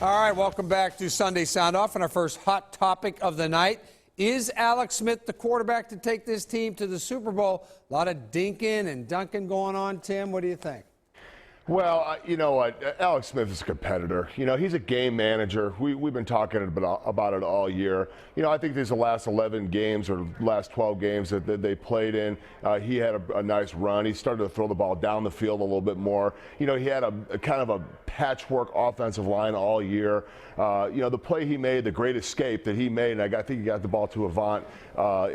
All right, welcome back to Sunday Sound Off. And our first hot topic of the night, is Alex Smith the quarterback to take this team to the Super Bowl? A lot of dinking and dunking going on. Tim, what do you think? Well, you know what? Alex Smith is a competitor. You know, he's a game manager. We've been talking about it all year. You know, I think these the last 11 games or last 12 games that they played in, he had a nice run. He started to throw the ball down the field a little bit more. You know, he had a kind of a patchwork offensive line all year. You know, the play he made, the great escape that he made, and I think he got the ball to Avant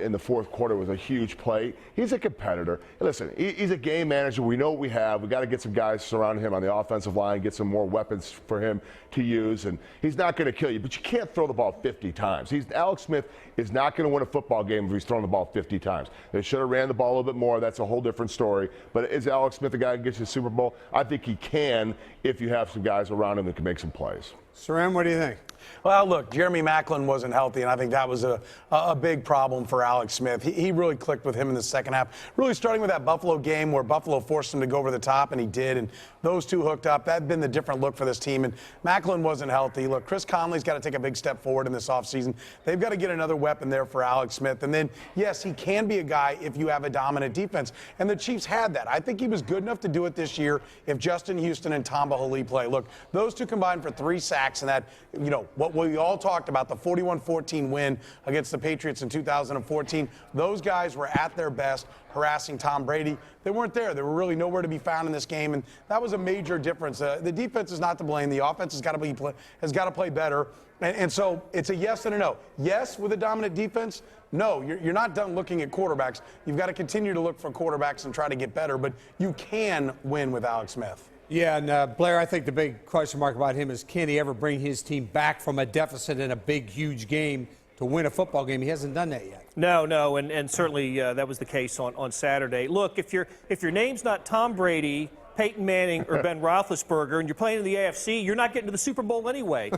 in the fourth quarter, was a huge play. He's a competitor. Listen, he's a game manager. We know what we have. We got to get some guys surrounding him on the offensive line, get some more weapons for him to use, and he's not going to kill you, but you can't throw the ball 50 times. Alex Smith is not going to win a football game if he's throwing the ball 50 times. They should have ran the ball a little bit more. That's a whole different story. But is Alex Smith the guy who gets you the Super Bowl? I think he can if you have some guys around him that can make some plays. Saran, what do you think? Well, look, Jeremy Maclin wasn't healthy, and I think that was a big problem for Alex Smith. He really clicked with him in the second half, really starting with that Buffalo game where Buffalo forced him to go over the top, and he did, and those two hooked up. That had been the different look for this team, and Maclin wasn't healthy. Look, Chris Conley's got to take a big step forward in this offseason. They've got to get another weapon there for Alex Smith, and then, yes, he can be a guy if you have a dominant defense, and the Chiefs had that. I think he was good enough to do it this year if Justin Houston and Tamba Hali play. Look, those two combined for 3 sacks, and that, you know, what we all talked about, the 41-14 win against the Patriots in 2014. Those guys were at their best harassing Tom Brady. They weren't there. They were really nowhere to be found in this game, and that was a major difference. The defense is not to blame. The offense has got to play better, and so it's a yes and a no. Yes, with a dominant defense. No, you're not done looking at quarterbacks. You've got to continue to look for quarterbacks and try to get better, but you can win with Alex Smith. Yeah, and Blair, I think the big question mark about him is, can he ever bring his team back from a deficit in a big, huge game to win a football game? He hasn't done that yet. No, and certainly that was the case on Saturday. Look, if your name's not Tom Brady, Peyton Manning, or Ben Roethlisberger, and you're playing in the AFC, you're not getting to the Super Bowl anyway.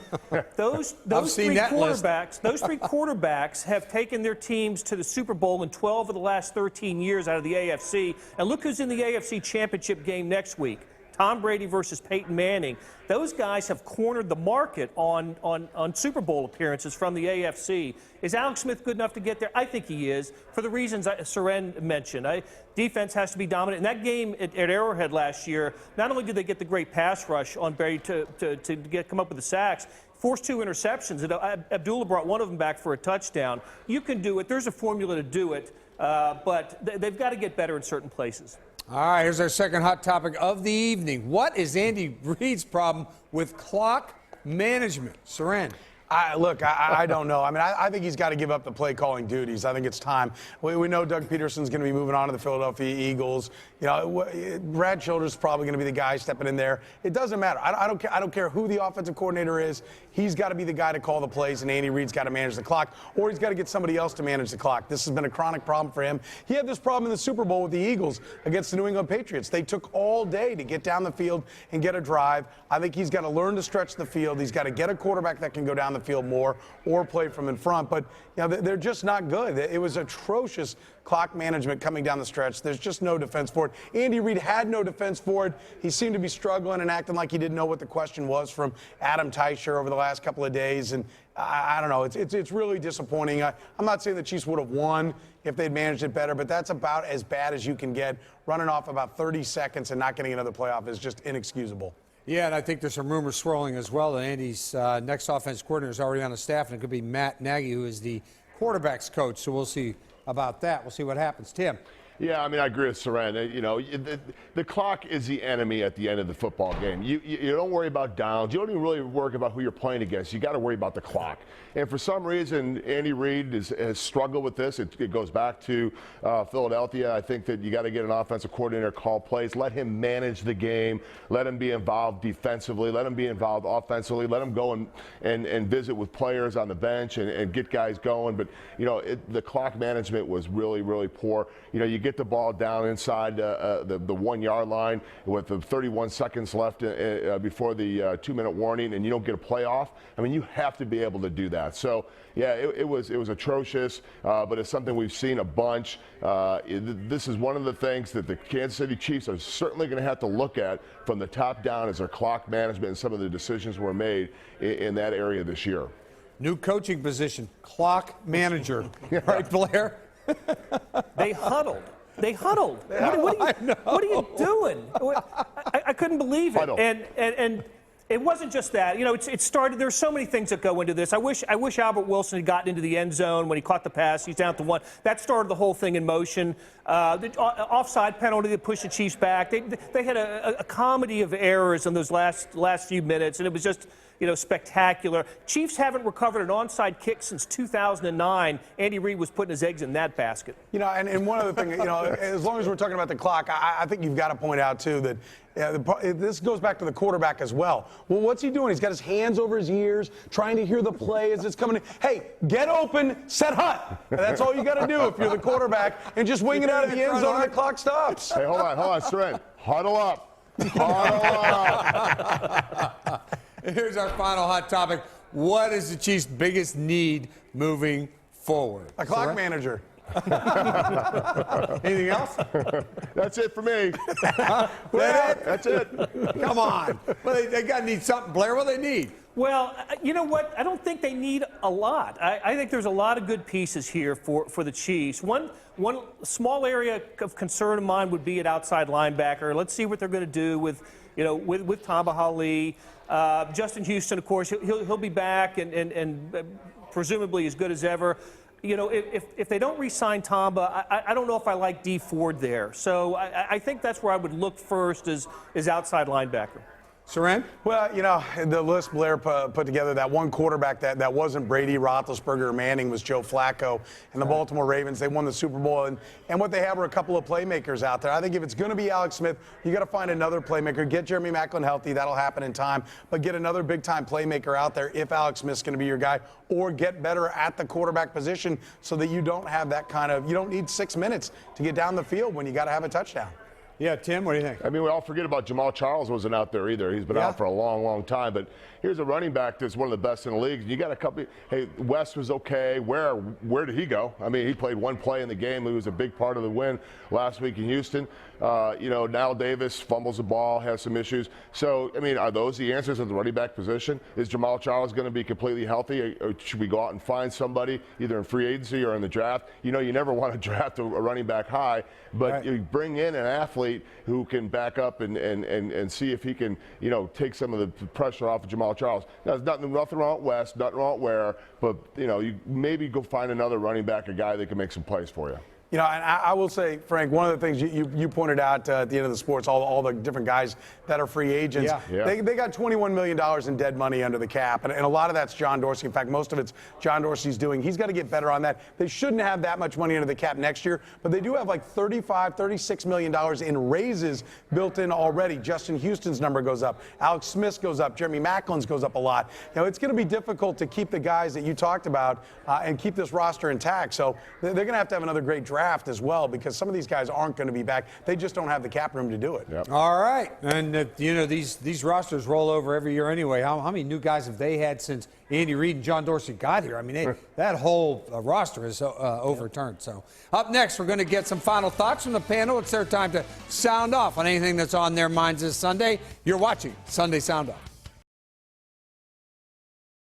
Those three quarterbacks have taken their teams to the Super Bowl in 12 of the last 13 years out of the AFC. And look who's in the AFC Championship game next week. Tom Brady versus Peyton Manning. Those guys have cornered the market on Super Bowl appearances from the AFC. Is Alex Smith good enough to get there? I think he is, for the reasons Saran mentioned. Defense has to be dominant. In that game at Arrowhead last year, not only did they get the great pass rush on Brady to come up with the sacks, forced 2 interceptions. Abdullah brought one of them back for a touchdown. You can do it. There's a formula to do it, but they've got to get better in certain places. All right, here's our second hot topic of the evening. What is Andy Reid's problem with clock management? Saran. I don't know. I mean, I think he's got to give up the play-calling duties. I think it's time. We know Doug Peterson's going to be moving on to the Philadelphia Eagles. You know, Brad Childers is probably going to be the guy stepping in there. It doesn't matter. I don't care who the offensive coordinator is. He's got to be the guy to call the plays, and Andy Reid's got to manage the clock, or he's got to get somebody else to manage the clock. This has been a chronic problem for him. He had this problem in the Super Bowl with the Eagles against the New England Patriots. They took all day to get down the field and get a drive. I think he's got to learn to stretch the field. He's got to get a quarterback that can go down the field more or play from in front. But you know, they're just not good. It was atrocious clock management coming down the stretch. There's just no defense for it. Andy Reid had no defense for it. He seemed to be struggling and acting like he didn't know what the question was from Adam Teicher over the last couple of days. And I don't know. It's really disappointing. I'm not saying the Chiefs would have won if they'd managed it better, but that's about as bad as you can get. Running off about 30 seconds and not getting another playoff is just inexcusable. Yeah, and I think there's some rumors swirling as well that Andy's next offense coordinator is already on the staff, and it could be Matt Nagy, who is the quarterback's coach. So we'll see about that. We'll see what happens. Tim. Yeah, I mean, I agree with Saran. You know, the clock is the enemy at the end of the football game. You don't worry about downs. You don't even really worry about who you're playing against. You got to worry about the clock. And for some reason, Andy Reid has struggled with this. It goes back to Philadelphia. I think that you got to get an offensive coordinator, call plays, let him manage the game, let him be involved defensively, let him be involved offensively, let him go and visit with players on the bench and get guys going. But, you know, the clock management was really, really poor. You know, you get the ball down inside the 1 yard line with the 31 seconds left before the 2-minute warning, and you don't get a playoff. I mean, you have to be able to do that. So, yeah, it was atrocious, but it's something we've seen a bunch. This is one of the things that the Kansas City Chiefs are certainly going to have to look at from the top down as their clock management and some of the decisions were made in that area this year. New coaching position, clock manager. Right, Blair? They huddled. What are you doing? I couldn't believe it. Huddle. And it wasn't just that. You know, it started. There's so many things that go into this. I wish Albert Wilson had gotten into the end zone when he caught the pass. He's down to 1. That started the whole thing in motion. The offside penalty that pushed the Chiefs back. They had a comedy of errors in those last few minutes, and it was just, spectacular. Chiefs haven't recovered an onside kick since 2009. Andy Reid was putting his eggs in that basket. And one other thing, as long as we're talking about the clock, I think you've got to point out, too, that this goes back to the quarterback as well. Well, what's he doing? He's got his hands over his ears, trying to hear the play as it's coming in. Hey, get open, set hut. And that's all you got to do if you're the quarterback, and just wing it out of the end zone and the clock stops. Hey, hold on, Seren. Huddle up. Huddle up. Here's our final hot topic. What is the Chiefs' biggest need moving forward? A clock manager. Anything else? That's it for me. That's it. Come on. Well, they got to need something, Blair. What do they need? Well, you know what? I don't think they need a lot. I think there's a lot of good pieces here for the Chiefs. One small area of concern of mine would be at outside linebacker. Let's see what they're going to do with Tamba Hali. Justin Houston, of course, he'll be back and presumably as good as ever. If they don't re-sign Tamba, I don't know if I like D Ford there. So I think that's where I would look first is outside linebacker. Seren? Well, the list Blair put together, that one quarterback that wasn't Brady, Roethlisberger, or Manning was Joe Flacco. And the Baltimore Ravens, they won the Super Bowl. And what they have are a couple of playmakers out there. I think if it's going to be Alex Smith, you got to find another playmaker. Get Jeremy Maclin healthy. That'll happen in time. But get another big-time playmaker out there if Alex Smith's going to be your guy. Or get better at the quarterback position so that you don't have that you don't need 6 minutes to get down the field when you got to have a touchdown. Yeah, Tim, what do you think? I mean, we all forget about Jamal Charles wasn't out there either. He's been out for a long, long time. But here's a running back that's one of the best in the league. You got a couple. Hey, West was okay. Where did he go? I mean, he played one play in the game. He was a big part of the win last week in Houston. Now Davis fumbles the ball, has some issues. So, I mean, are those the answers at the running back position? Is Jamal Charles going to be completely healthy? Or should we go out and find somebody either in free agency or in the draft? You never want to draft a running back high, but you bring in an athlete who can back up and see if he can, take some of the pressure off of Jamal Charles. Now, there's nothing wrong with West, nothing wrong with Ware, but, you maybe go find another running back, a guy that can make some plays for you. And I will say, Frank, one of the things you pointed out at the end of the sports, all the different guys that are free agents, they got $21 million in dead money under the cap, and a lot of that's John Dorsey. In fact, most of it's John Dorsey's doing. He's got to get better on that. They shouldn't have that much money under the cap next year, but they do have like $36 million in raises built in already. Justin Houston's number goes up. Alex Smith's goes up. Jeremy Maclin's goes up a lot. It's going to be difficult to keep the guys that you talked about and keep this roster intact. So they're going to have another great draft as well, because some of these guys aren't going to be back. They just don't have the cap room to do it. Yep. All right. And, these rosters roll over every year anyway. How many new guys have they had since Andy Reid and John Dorsey got here? I mean, that whole roster is overturned. So up next, we're going to get some final thoughts from the panel. It's their time to sound off on anything that's on their minds this Sunday. You're watching Sunday Sound Off.